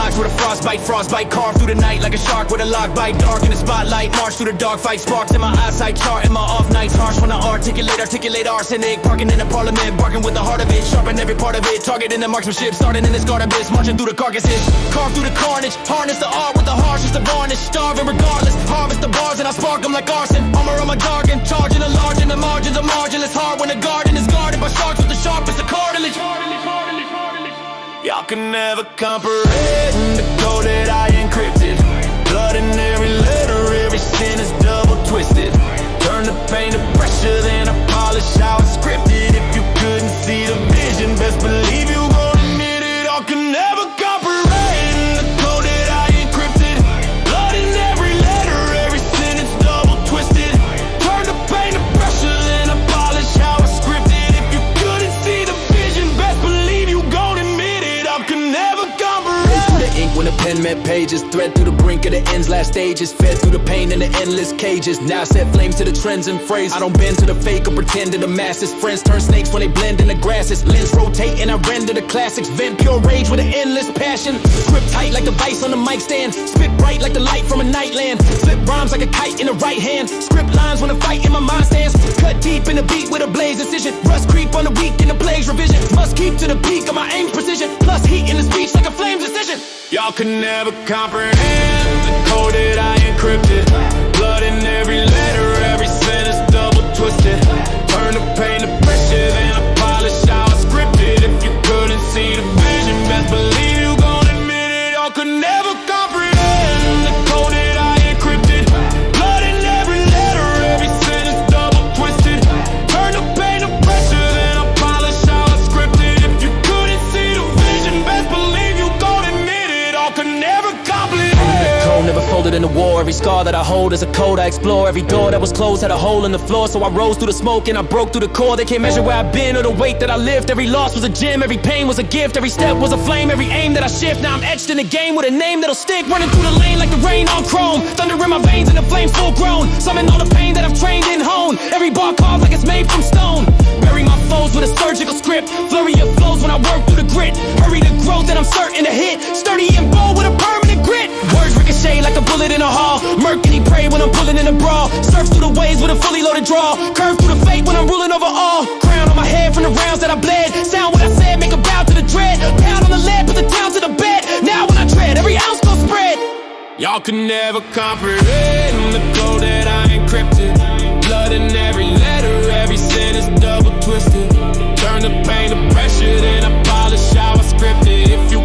locks with a frostbite. Frostbite carved through the night like a shark with a lock bite. Dark in the spotlight, march through the dog fight. Sparks in my eyesight, chart in my off nights. Harsh when I articulate arsenic. Parking in the parliament, barking with the heart of it. Sharpen every part of it, target in the marksmanship. Starting in this guard abyss, marching through the carcasses. Carve through the carnage, harness the art with the harshest to varnish. Starving regardless, harvest the bars and I spark them like arson. Armor on my jargon, charging a large in the margins of marginless. Hard when the garden is guarded by sharks with the sharpest of cartilage. Y'all can never comprehend the code that I encrypted. Blood in every letter, every sin is double twisted. Turn the pain to pressure, then I polish how it's scripted. If you couldn't see the vision, best believe you gon' admit it. Y'all can never comprehend the code that I encrypted. Blood in every letter, every sin is double twisted. Turn the pain to pressure, then I polish how it's scripted. If you couldn't see the vision, best believe you gon' admit it. I can never comprehend. The ink when the pen met pages, thread through the brink of the end's last stages, fed through the pain in the endless cages. Now I set flames to the trends and phrases. I don't bend to the fake or pretend to the masses. Friends turn snakes when they blend in the grasses. Lens rotate and I render the classics. Vent pure rage with an endless passion. Grip tight like the vice on the mic stand. Spit bright like the light from a nightland. Flip rhymes like a kite in the right hand. Script lines when the fight in my mind stands. Cut deep in the beat with a blaze decision. Rust creep on the weak in the plague's revision. Must keep to the peak of my aim precision. Plus heat in the speech like a flame's decision. Y'all can never comprehend the code that I encrypted. Blood in every letter, every sentence double twisted. Turn the pain to pressure, then I polish how I scripted. If you couldn't see the vision, best believe you gon' admit it. Y'all could never comprehend the code that I encrypted. Blood in every letter, every sentence double twisted. Turn the pain to pressure, then I polish how I scripted. If you couldn't see the vision, best believe you gon' admit it. Y'all could never comprehend. Cold, never folded in the war. Every scar that I hold is a code I explore. Every door that was closed had a hole in the floor. So I rose through the smoke and I broke through the core. They can't measure where I've been or the weight that I lift. Every loss was a gem, every pain was a gift. Every step was a flame, every aim that I shift. Now I'm etched in the game with a name that'll stick. Running through the lane like the rain on chrome. Thunder in my veins and the flames full grown. Summon all the pain that I've trained and honed. Every bar carved like it's made from stone. Bury my foes with a surgical script. Flurry of flows when I work through the grit. Hurry the growth that I'm certain to hit. Sturdy and bold with a permanent grit. Words ricochet like a bullet in a hall. Mercury pray when I'm pulling in a brawl. Surf through the waves with a fully loaded draw. Curve through the fate when I'm ruling over all. Crown on my head from the rounds that I bled. Sound what I said, make a bow to the dread. Pound on the lead, put the town to the bed. Now when I tread, every ounce gon' spread. Y'all can never comprehend the code that I encrypted. Blood in every letter, every sentence double twisted. Turn the pain to pressure, then I polish how I scripted. If you